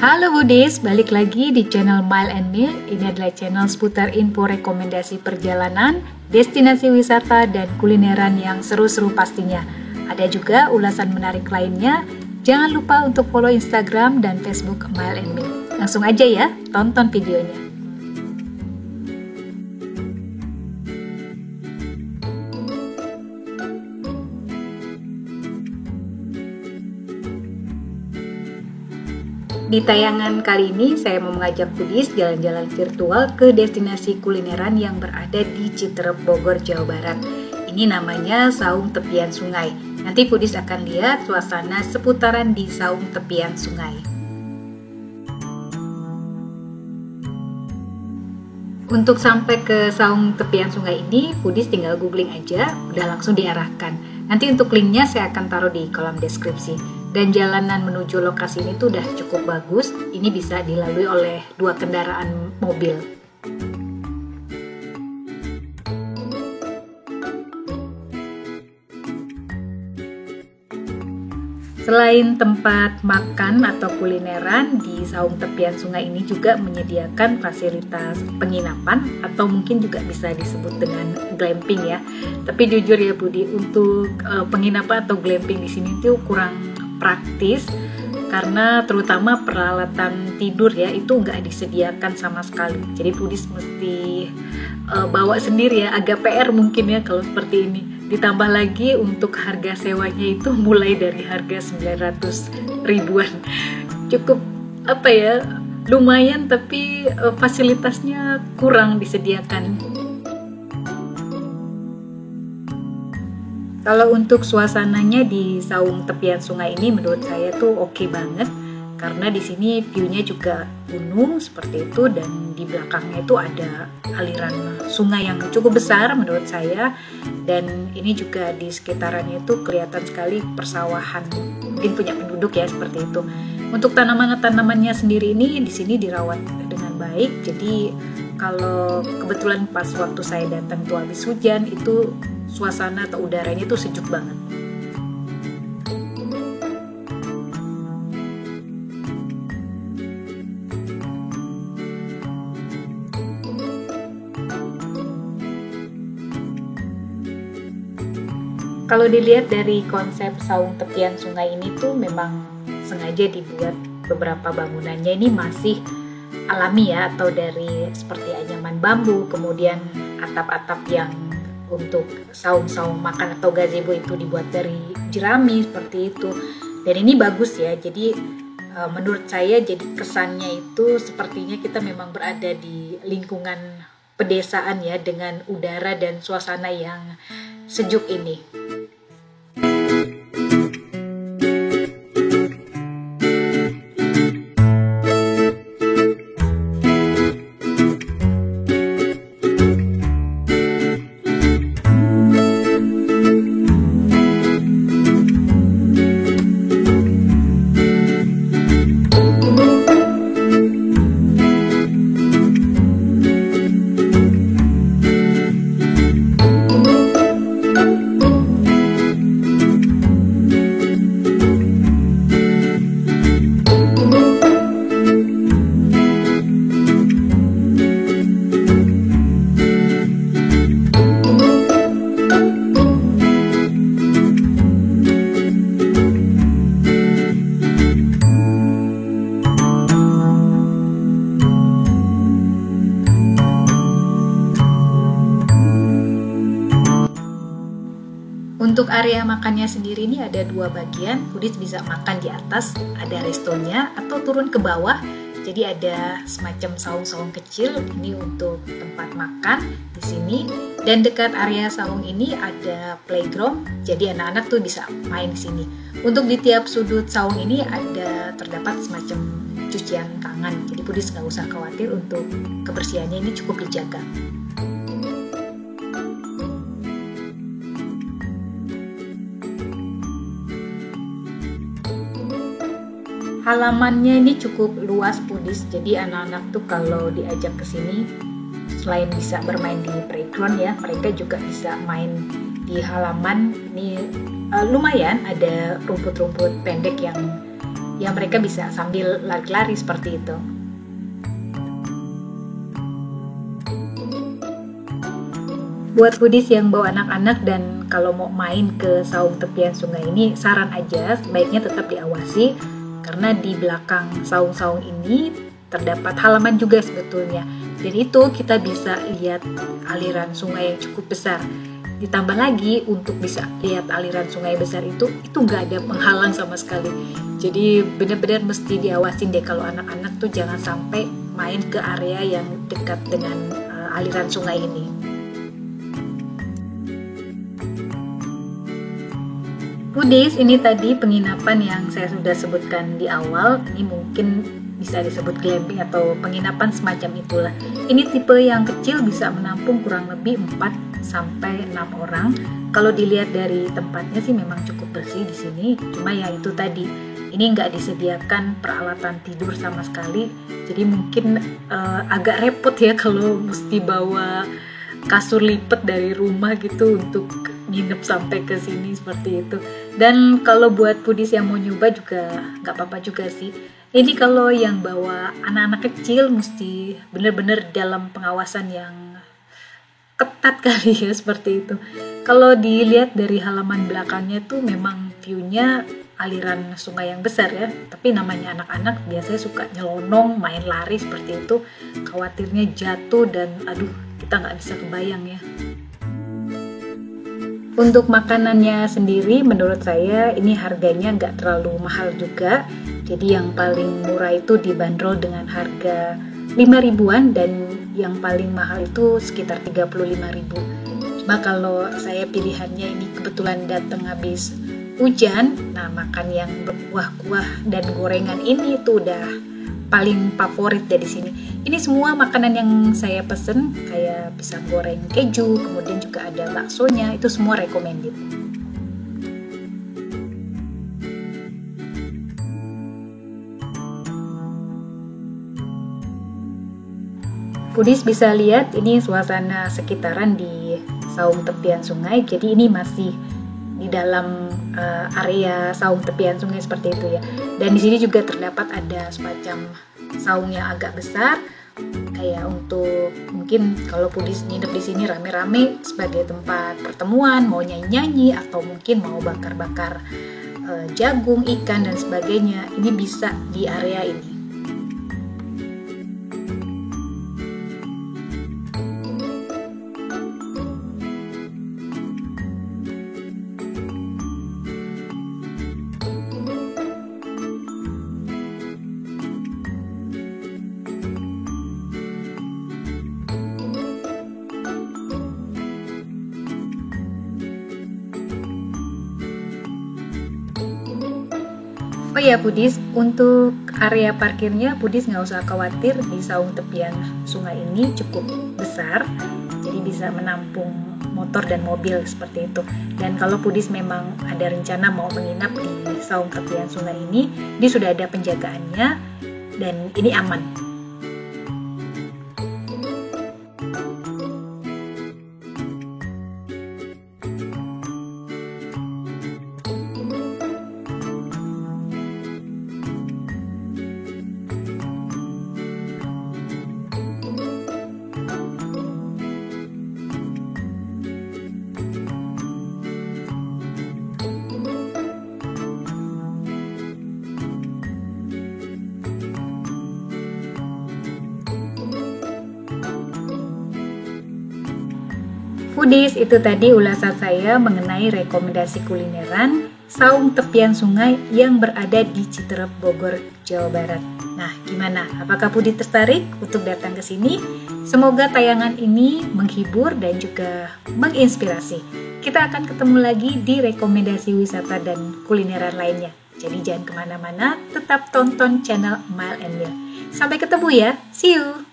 Halo Budis, balik lagi di channel Mile and Meal. Ini adalah channel seputar info rekomendasi perjalanan, destinasi wisata, dan kulineran yang seru-seru pastinya. Ada juga ulasan menarik lainnya. Jangan lupa untuk follow Instagram dan Facebook Mile and Meal. Langsung aja ya, tonton videonya. Di tayangan kali ini, saya mau mengajak Budis jalan-jalan virtual ke destinasi kulineran yang berada di Citerep, Bogor, Jawa Barat. Ini namanya Saung Tepian Sungai. Nanti Budis akan lihat suasana seputaran di Saung Tepian Sungai. Untuk sampai ke Saung Tepian Sungai ini, Budis tinggal googling aja, udah langsung diarahkan. Nanti untuk linknya saya akan taruh di kolom deskripsi. Dan jalanan menuju lokasi ini tuh udah cukup bagus. Ini bisa dilalui oleh 2 kendaraan mobil. Selain tempat makan atau kulineran, di Saung Tepian Sungai ini juga menyediakan fasilitas penginapan atau mungkin juga bisa disebut dengan glamping ya. Tapi jujur ya Budi, untuk penginapan atau glamping di sini tuh kurang praktis karena terutama peralatan tidur ya itu nggak disediakan sama sekali. Jadi Budis mesti bawa sendiri ya, agak PR mungkin ya kalau seperti ini. Ditambah lagi untuk harga sewanya itu mulai dari harga 900 ribuan. Cukup lumayan, tapi fasilitasnya kurang disediakan. Kalau untuk suasananya di Saung Tepian Sungai ini menurut saya tuh oke banget karena di sini view-nya juga gunung seperti itu dan di belakangnya itu ada aliran sungai yang cukup besar menurut saya, dan ini juga di sekitarannya itu kelihatan sekali persawahan, mungkin punya penduduk ya seperti itu. Untuk tanaman-tanamannya sendiri ini di sini dirawat dengan baik, jadi kalau kebetulan pas waktu saya datang tuh habis hujan, itu suasana atau udaranya tuh sejuk banget. Kalau dilihat dari konsep Saung Tepian Sungai ini tuh memang sengaja dibuat beberapa bangunannya ini masih alami ya, atau dari seperti anyaman bambu, kemudian atap-atap yang untuk saung-saung makan atau gazebo itu dibuat dari jerami seperti itu. Dan ini bagus ya, jadi menurut saya jadi kesannya itu sepertinya kita memang berada di lingkungan pedesaan ya, dengan udara dan suasana yang sejuk ini. Untuk area makannya sendiri ini ada 2 bagian. Budis bisa makan di atas, ada restonya, atau turun ke bawah. Jadi ada semacam saung-saung kecil ini untuk tempat makan di sini. Dan dekat area saung ini ada playground. Jadi anak-anak tuh bisa main di sini. Untuk di tiap sudut saung ini ada terdapat semacam cucian tangan. Jadi Budis nggak usah khawatir untuk kebersihannya, ini cukup dijaga. Halamannya ini cukup luas Budis, jadi anak-anak tuh kalau diajak ke sini selain bisa bermain di playground ya, mereka juga bisa main di halaman. Ini lumayan ada rumput-rumput pendek yang ya mereka bisa sambil lari-lari seperti itu. Buat foodies yang bawa anak-anak dan kalau mau main ke saung tepian sungai ini, saran aja sebaiknya tetap diawasi karena di belakang saung-saung ini terdapat halaman juga sebetulnya. Dan itu kita bisa lihat aliran sungai yang cukup besar. Ditambah lagi untuk bisa lihat aliran sungai besar itu nggak ada penghalang sama sekali. Jadi benar-benar mesti diawasin deh kalau anak-anak tuh jangan sampai main ke area yang dekat dengan aliran sungai ini. Foodies, ini tadi penginapan yang saya sudah sebutkan di awal. Ini mungkin bisa disebut glamping atau penginapan semacam itulah. Ini tipe yang kecil bisa menampung kurang lebih 4-6 orang. Kalau dilihat dari tempatnya sih memang cukup bersih di sini. Cuma ya itu tadi, ini nggak disediakan peralatan tidur sama sekali. Jadi mungkin agak repot ya kalau mesti bawa kasur lipat dari rumah gitu untuk nginep sampai ke sini seperti itu. Dan kalau buat foodies yang mau nyoba juga nggak apa-apa juga sih. Ini kalau yang bawa anak-anak kecil mesti benar-benar dalam pengawasan yang ketat kali ya seperti itu. Kalau dilihat dari halaman belakangnya tuh memang view-nya aliran sungai yang besar ya. Tapi namanya anak-anak biasanya suka nyelonong, main lari seperti itu. Khawatirnya jatuh dan aduh, kita nggak bisa kebayang ya. Untuk makanannya sendiri menurut saya ini harganya nggak terlalu mahal juga. Jadi yang paling murah itu dibanderol dengan harga 5 ribuan dan yang paling mahal itu sekitar 35 ribu. Cuma kalau saya pilihannya ini kebetulan datang habis hujan, nah makan yang berkuah-kuah dan gorengan ini tuh udah paling favorit dari sini. Ini semua makanan yang saya pesen kayak pisang goreng keju, kemudian juga ada baksonya, itu semua recommended. Foodies bisa lihat ini suasana sekitaran di saung tepian sungai. Jadi ini masih di dalam area saung tepian sungai seperti itu ya. Dan di sini juga terdapat ada semacam saung yang agak besar, kayak untuk mungkin kalau foodies nginep di sini rame-rame sebagai tempat pertemuan, mau nyanyi-nyanyi atau mungkin mau bakar-bakar jagung, ikan dan sebagainya. Ini bisa di area ini. Oh ya foodies, untuk area parkirnya foodies nggak usah khawatir, di saung tepian sungai ini cukup besar, jadi bisa menampung motor dan mobil seperti itu. Dan kalau foodies memang ada rencana mau menginap di saung tepian sungai ini sudah ada penjagaannya dan ini aman. Foodies, itu tadi ulasan saya mengenai rekomendasi kulineran saung tepian sungai yang berada di Citerep, Bogor, Jawa Barat. Nah, gimana? Apakah foodies tertarik untuk datang ke sini? Semoga tayangan ini menghibur dan juga menginspirasi. Kita akan ketemu lagi di rekomendasi wisata dan kulineran lainnya. Jadi jangan kemana-mana, tetap tonton channel Mile and Meal. Sampai ketemu ya, see you!